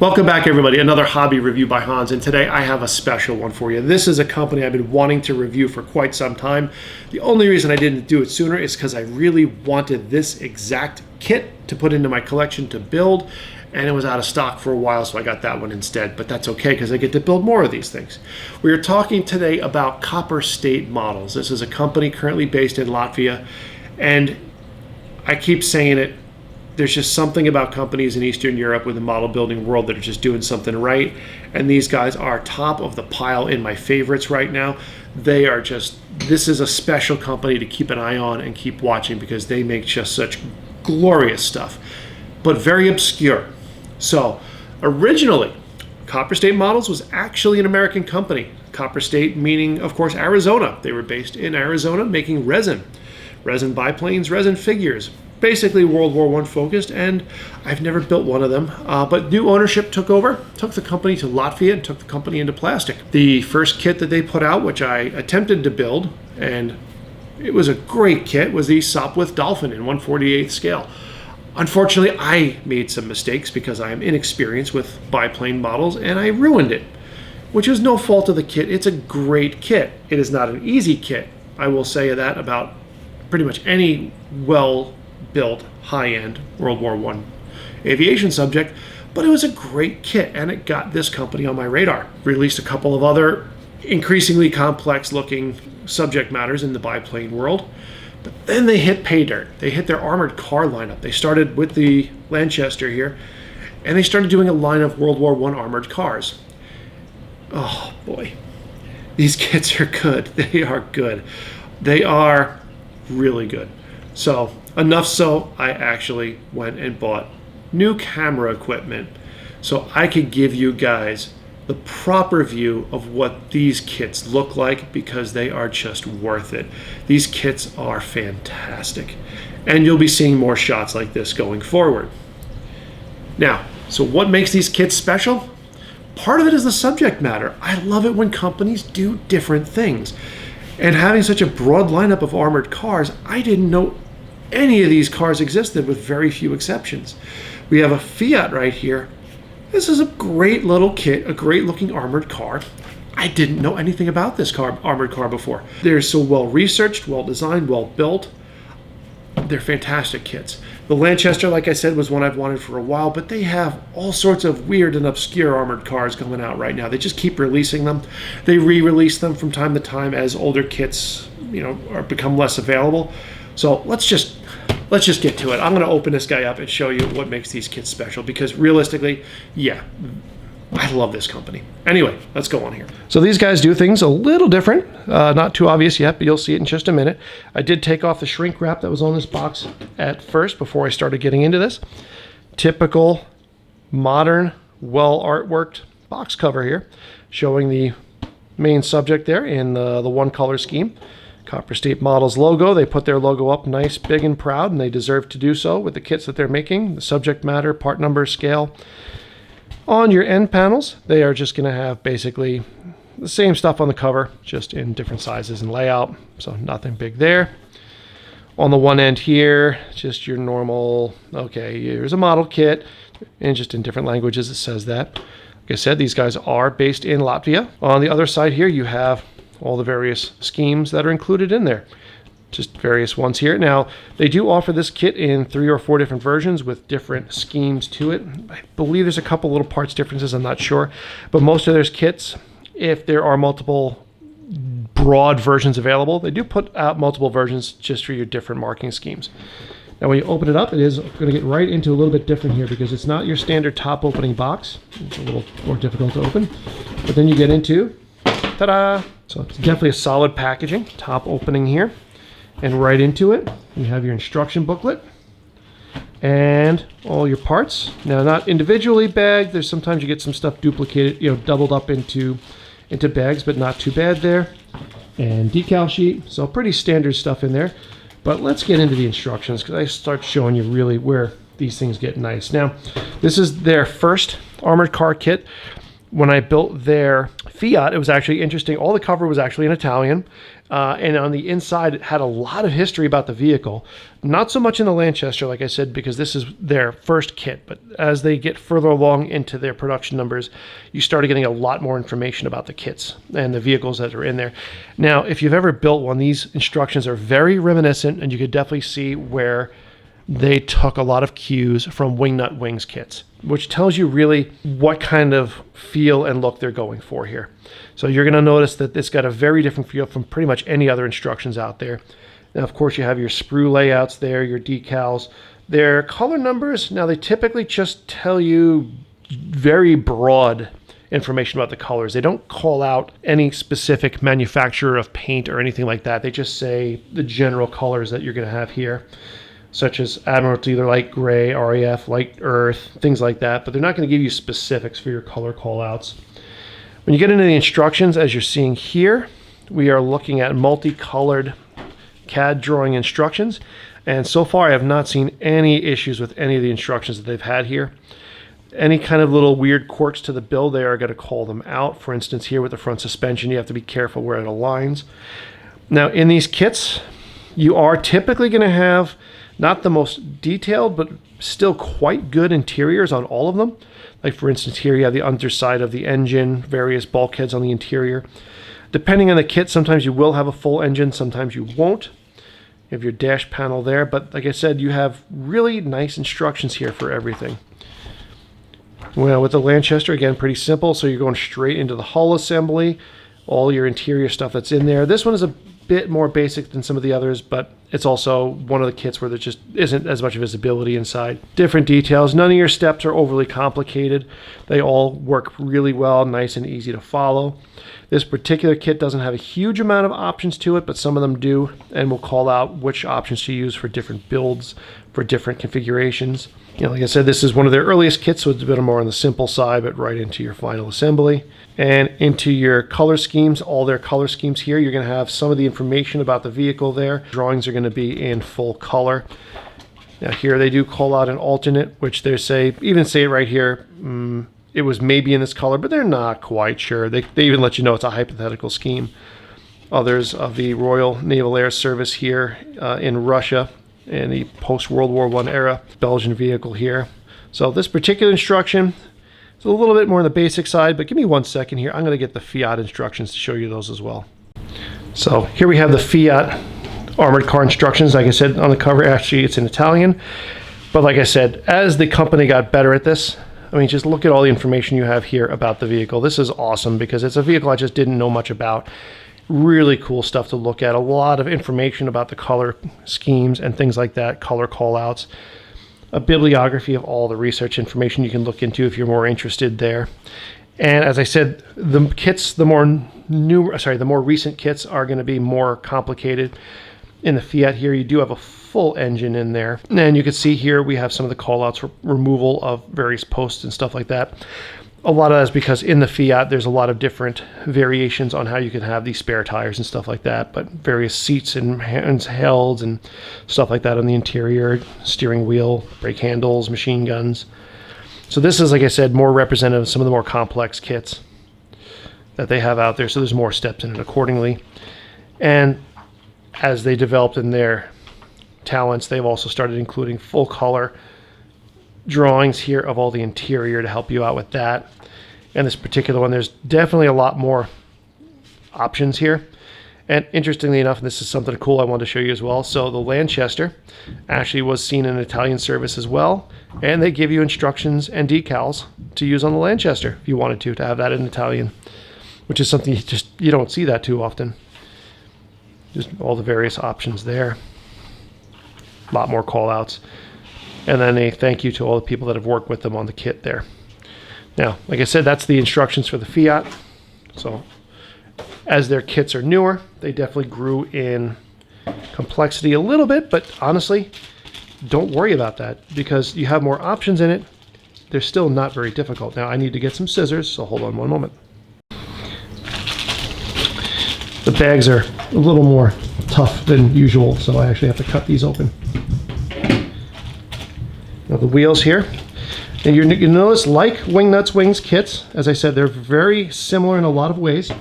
Welcome back, everybody. Another hobby review by Hans, and today I have a special one for you. This is a company I've been wanting to review for quite some time. The only reason I didn't do it sooner is because I really wanted this exact kit to put into my collection to build, and it was out of stock for a while, so I got that one instead. But that's okay, because I get to build more of these things. We are talking today about Copper State Models. This is a company currently based in Latvia, and I keep saying it, there's just something about companies in Eastern Europe with the model building world that are just doing something right. And these guys are top of the pile in my favorites right now. They are just, this is a special company to keep an eye on and keep watching because they make just such glorious stuff, but very obscure. So originally, Copper State Models was actually an American company. Copper State meaning, of course, Arizona. They were based in Arizona making resin biplanes, resin figures. Basically World War I focused, and I've never built one of them. But new ownership took over, took the company to Latvia, and took the company into plastic. The first kit that they put out, which I attempted to build, and it was a great kit, was the Sopwith Dolphin in 1/48 scale. Unfortunately, I made some mistakes because I am inexperienced with biplane models, and I ruined it, which is no fault of the kit. It's a great kit. It is not an easy kit. I will say that about pretty much any well-built, high-end World War I aviation subject, but it was a great kit, and it got this company on my radar. Released a couple of other increasingly complex-looking subject matters in the biplane world, but then they hit pay dirt. They hit their armored car lineup. They started with the Lanchester here, and they started doing a line of World War I armored cars. Oh boy, these kits are good. They are good. They are really good. So enough so I actually went and bought new camera equipment so I could give you guys the proper view of what these kits look like, because they are just worth it. These kits are fantastic, and you'll be seeing more shots like this going forward. Now, so what makes these kits special? Part of it is the subject matter. I love it when companies do different things. And having such a broad lineup of armored cars, I didn't know any of these cars existed with very few exceptions. We have a Fiat right here. This is a great little kit, a great looking armored car. I didn't know anything about this armored car before. They're so well researched, well designed, well built. They're fantastic kits. The Lanchester, like I said, was one I've wanted for a while, but they have all sorts of weird and obscure armored cars going out right now. They just keep releasing them. They re-release them from time to time as older kits, become less available. So let's just get to it. I'm going to open this guy up and show you what makes these kits special, because realistically, yeah, I love this company. Anyway, let's go on here. So these guys do things a little different. Not too obvious yet, but you'll see it in just a minute. I did take off the shrink wrap that was on this box at first before I started getting into this. Typical modern, well artworked box cover here, showing the main subject there in the one color scheme. Copper State Models logo. They put their logo up nice, big, and proud, and they deserve to do so with the kits that they're making. The subject matter, part number, scale. On your end panels, they are just going to have basically the same stuff on the cover, just in different sizes and layout, so nothing big there. On the one end here, just your normal, okay, here's a model kit, and just in different languages it says that. Like I said, these guys are based in Latvia. On the other side here, you have all the various schemes that are included in there. Just various ones here. Now, they do offer this kit in 3 or 4 different versions with different schemes to it. I believe there's a couple little parts differences, I'm not sure. But most of their kits, if there are multiple broad versions available, they do put out multiple versions just for your different marking schemes. Now, when you open it up, it is going to get right into a little bit different here, because it's not your standard top opening box. It's a little more difficult to open. But then you get into, ta-da! So it's definitely a solid packaging. Top opening here. And right into it, you have your instruction booklet and all your parts. Now, not individually bagged. There's sometimes you get some stuff duplicated, doubled up into bags, but not too bad there. And decal sheet. So pretty standard stuff in there. But let's get into the instructions, because I start showing you really where these things get nice. Now, this is their first armored car kit. When I built their Fiat, it was actually interesting. All the cover was actually in Italian. And on the inside, it had a lot of history about the vehicle. Not so much in the Lanchester, like I said, because this is their first kit. But as they get further along into their production numbers, you started getting a lot more information about the kits and the vehicles that are in there. Now, if you've ever built one, these instructions are very reminiscent, and you could definitely see where they took a lot of cues from Wingnut Wings kits, which tells you really what kind of feel and look they're going for here. So you're going to notice that it's got a very different feel from pretty much any other instructions out there. Now, of course, you have your sprue layouts there, your decals. Their color numbers, now they typically just tell you very broad information about the colors. They don't call out any specific manufacturer of paint or anything like that. They just say the general colors that you're going to have here, such as Admiralty, either light gray, RAF, light earth, things like that. But they're not going to give you specifics for your color callouts. When you get into the instructions, as you're seeing here, we are looking at multicolored CAD drawing instructions. And so far, I have not seen any issues with any of the instructions that they've had here. Any kind of little weird quirks to the build, they are going to call them out. For instance, here with the front suspension, you have to be careful where it aligns. Now, in these kits, you are typically going to have not the most detailed, but still quite good interiors on all of them. Like, for instance, here you have the underside of the engine, various bulkheads on the interior. Depending on the kit, sometimes you will have a full engine, sometimes you won't. You have your dash panel there, but like I said, you have really nice instructions here for everything. Well, with the Lanchester, again, pretty simple. So you're going straight into the hull assembly, all your interior stuff that's in there. This one is a bit more basic than some of the others, but it's also one of the kits where there just isn't as much visibility inside. Different details. None of your steps are overly complicated. They all work really well, nice and easy to follow. This particular kit doesn't have a huge amount of options to it, but some of them do, and we'll call out which options to use for different builds, for different configurations. You know, like I said, this is one of their earliest kits, so it's a bit more on the simple side, but right into your final assembly. And into your color schemes, all their color schemes here, you're going to have some of the information about the vehicle there. Drawings are going to be in full color. Now here they do call out an alternate, which they say, even say it right here, it was maybe in this color, but they're not quite sure. They even let you know it's a hypothetical scheme. Others of the Royal Naval Air Service here in Russia in the post-World War I era, Belgian vehicle here. So this particular instruction, it's a little bit more on the basic side, but give me 1 second here. I'm going to get the Fiat instructions to show you those as well. So here we have the Fiat armored car instructions. Like I said on the cover, actually it's in Italian. But like I said, as the company got better at this, I mean, just look at all the information you have here about the vehicle. This is awesome because it's a vehicle I just didn't know much about. Really cool stuff to look at. A lot of information about the color schemes and things like that, color callouts. A bibliography of all the research information you can look into if you're more interested there. And as I said, the kits, the more recent kits are going to be more complicated. In the Fiat here, you do have a full engine in there. And you can see here we have some of the callouts for removal of various posts and stuff like that. A lot of that is because in the Fiat, there's a lot of different variations on how you can have these spare tires and stuff like that, but various seats and handhelds and stuff like that on the interior, steering wheel, brake handles, machine guns. So this is, like I said, more representative of some of the more complex kits that they have out there. So there's more steps in it accordingly. And as they developed in their talents, they've also started including full color drawings here of all the interior to help you out with that. And this particular one, there's definitely a lot more options here. And interestingly enough, and this is something cool I wanted to show you as well. So the Lanchester actually was seen in Italian service as well. And they give you instructions and decals to use on the Lanchester if you wanted to have that in Italian, which is something you don't see that too often. Just all the various options there. A lot more call outs. And then a thank you to all the people that have worked with them on the kit there. Now, like I said, that's the instructions for the Fiat. So as their kits are newer, they definitely grew in complexity a little bit, but honestly, don't worry about that because you have more options in it. They're still not very difficult. Now I need to get some scissors, so hold on one moment. The bags are a little more tough than usual, so I actually have to cut these open. Now the wheels here, and you notice like Wingnut's Wings kits, as I said, they're very similar in a lot of ways.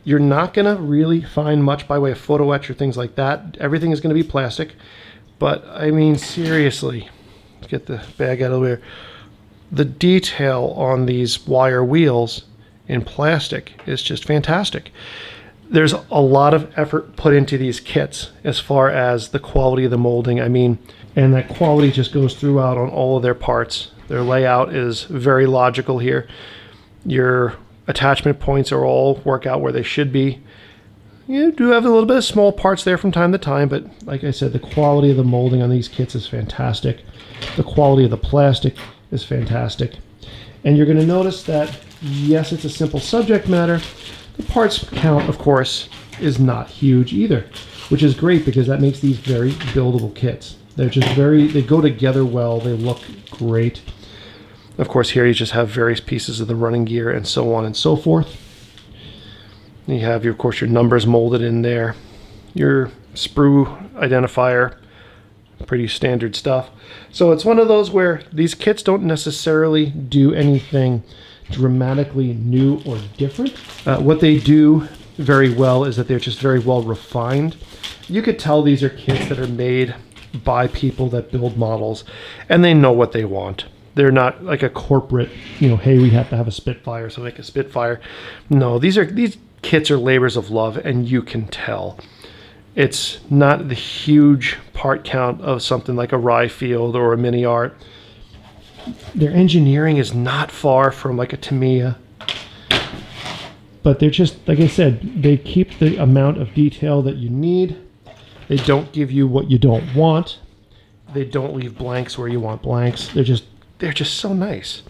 You're not going to really find much by way of photo etch or things like that. Everything is going to be plastic. But I mean, seriously, let's get the bag out of the way. The detail on these wire wheels in plastic is just fantastic. There's a lot of effort put into these kits as far as the quality of the molding. I mean, and that quality just goes throughout on all of their parts. Their layout is very logical here. Your attachment points are all work out where they should be. You do have a little bit of small parts there from time to time, but like I said, the quality of the molding on these kits is fantastic. The quality of the plastic is fantastic. And you're going to notice that, yes, it's a simple subject matter. The parts count, of course, is not huge either, which is great because that makes these very buildable kits. They're just they go together well, they look great. Of course, here you just have various pieces of the running gear and so on and so forth. You have, of course, your numbers molded in there, your sprue identifier, pretty standard stuff. So it's one of those where these kits don't necessarily do anything dramatically new or different. What they do very well is that they're just very well refined. You could tell these are kits that are made by people that build models, and they know what they want. They're not like a corporate, hey, we have to have a Spitfire, so make a Spitfire. No, these kits are labors of love, and you can tell. It's not the huge part count of something like a Rye Field or a Mini Art. Their engineering is not far from like a Tamiya, but they're just, like I said, they keep the amount of detail that you need. They don't give you what you don't want. They don't leave blanks where you want blanks. They're just so nice.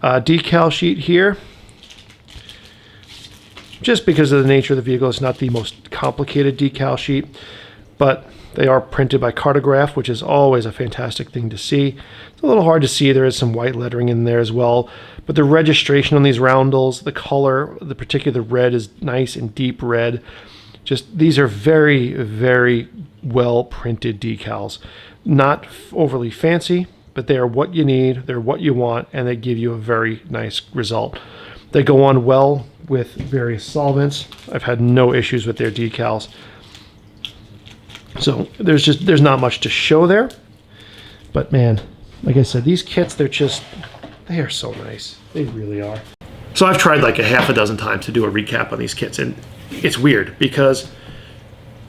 Decal sheet here. Just because of the nature of the vehicle, it's not the most complicated decal sheet, but they are printed by Cartograph, which is always a fantastic thing to see. It's a little hard to see. There is some white lettering in there as well, but the registration on these roundels, the color, the particular red is nice and deep red. Just these are very, very well printed decals. Not overly fancy, but they are what you need, they're what you want, and they give you a very nice result. They go on well with various solvents. I've had no issues with their decals. So there's not much to show there. But man, like I said, these kits, they are so nice. They really are. So I've tried like a half a dozen times to do a recap on these kits, and it's weird because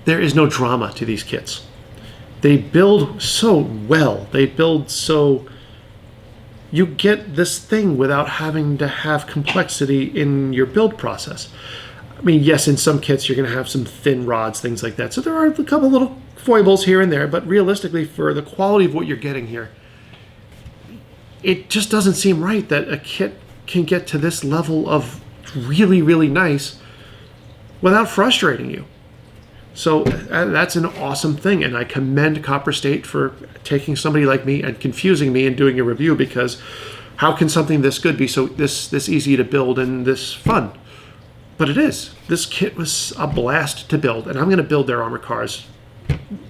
there is no drama to these kits. They build so well. They build so... You get this thing without having to have complexity in your build process. I mean, yes, in some kits you're going to have some thin rods, things like that. So there are a couple little foibles here and there, but realistically, for the quality of what you're getting here, it just doesn't seem right that a kit can get to this level of really, really nice without frustrating you. So that's an awesome thing, and I commend Copper State for taking somebody like me and confusing me and doing a review, because how can something this good be so this easy to build and this fun? But it is. This kit was a blast to build, and I'm going to build their armored cars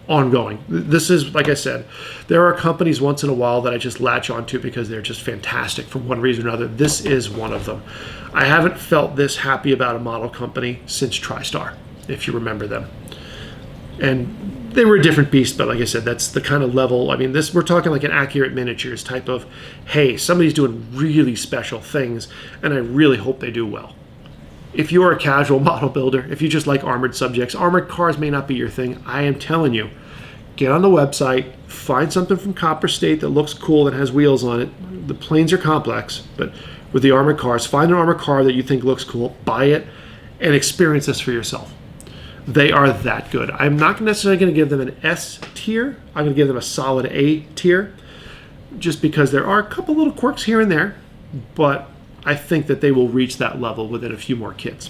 ongoing. This is, like I said, there are companies once in a while that I just latch onto because they're just fantastic for one reason or another. This is one of them. I haven't felt this happy about a model company since TriStar, if you remember them. And they were a different beast, but like I said, that's the kind of level. I mean, we're talking like an Accurate Miniatures type of, hey, somebody's doing really special things, and I really hope they do well. If you're a casual model builder, if you just like armored subjects, armored cars may not be your thing. I am telling you, get on the website, find something from Copper State that looks cool, that has wheels on it. The planes are complex, but with the armored cars, find an armored car that you think looks cool, buy it, and experience this for yourself. They are that good. I'm not necessarily going to give them an S tier. I'm going to give them a solid A tier, just because there are a couple little quirks here and there, but I think that they will reach that level within a few more kits.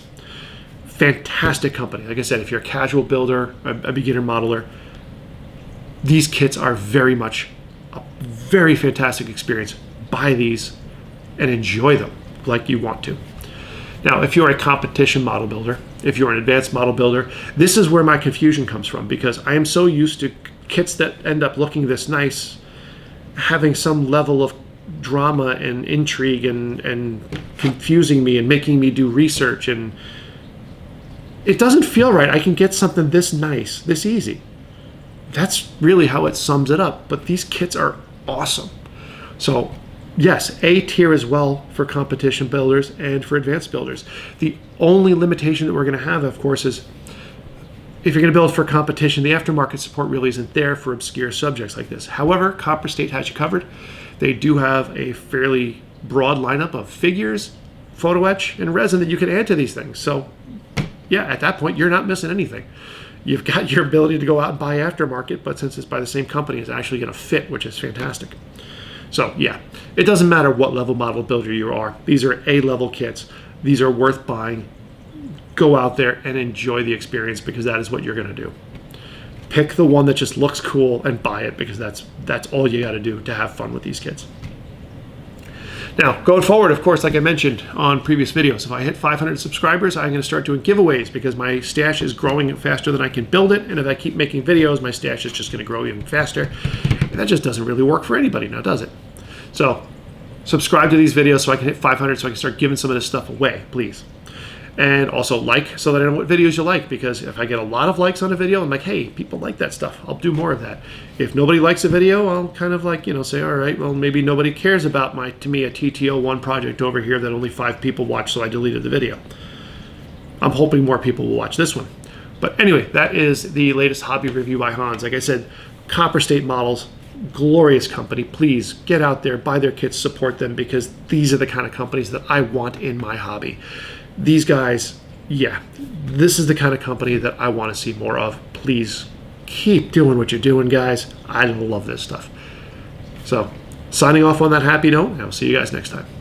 Fantastic company. Like I said, if you're a casual builder, a beginner modeler, these kits are very much a very fantastic experience. Buy these and enjoy them like you want to. Now, if you're a competition model builder, if you're an advanced model builder, this is where my confusion comes from, because I am so used to kits that end up looking this nice, having some level of drama and intrigue and confusing me and making me do research. And it doesn't feel right. I can get something this nice, this easy. That's really how it sums it up. But these kits are awesome. So yes, A tier as well for competition builders and for advanced builders. The only limitation that we're going to have, of course, is if you're going to build for competition, the aftermarket support really isn't there for obscure subjects like this. However, Copper State has you covered. They do have a fairly broad lineup of figures, photo etch, and resin that you can add to these things. So yeah, at that point, you're not missing anything. You've got your ability to go out and buy aftermarket, but since it's by the same company, it's actually going to fit, which is fantastic. So yeah, it doesn't matter what level model builder you are. These are A-level kits. These are worth buying. Go out there and enjoy the experience, because that is what you're going to do. Pick the one that just looks cool and buy it, because that's all you got to do to have fun with these kits. Now, going forward, of course, like I mentioned on previous videos, if I hit 500 subscribers, I'm going to start doing giveaways, because my stash is growing faster than I can build it. And if I keep making videos, my stash is just going to grow even faster. And that just doesn't really work for anybody now, does it? So subscribe to these videos so I can hit 500 so I can start giving some of this stuff away, please. And also like, so that I know what videos you like, because if I get a lot of likes on a video, I'm like, hey, people like that stuff. I'll do more of that. If nobody likes a video, I'll kind of like, say, all right, well, maybe nobody cares about my Tamiya TT01 project over here that only 5 people watch, so I deleted the video. I'm hoping more people will watch this one. But anyway, that is the latest hobby review by Hans. Like I said, Copper State Models, glorious company. Please get out there, buy their kits, support them, because these are the kind of companies that I want in my hobby. These guys, yeah, this is the kind of company that I want to see more of. Please keep doing what you're doing, guys. I love this stuff. So, signing off on that happy note, and I'll see you guys next time.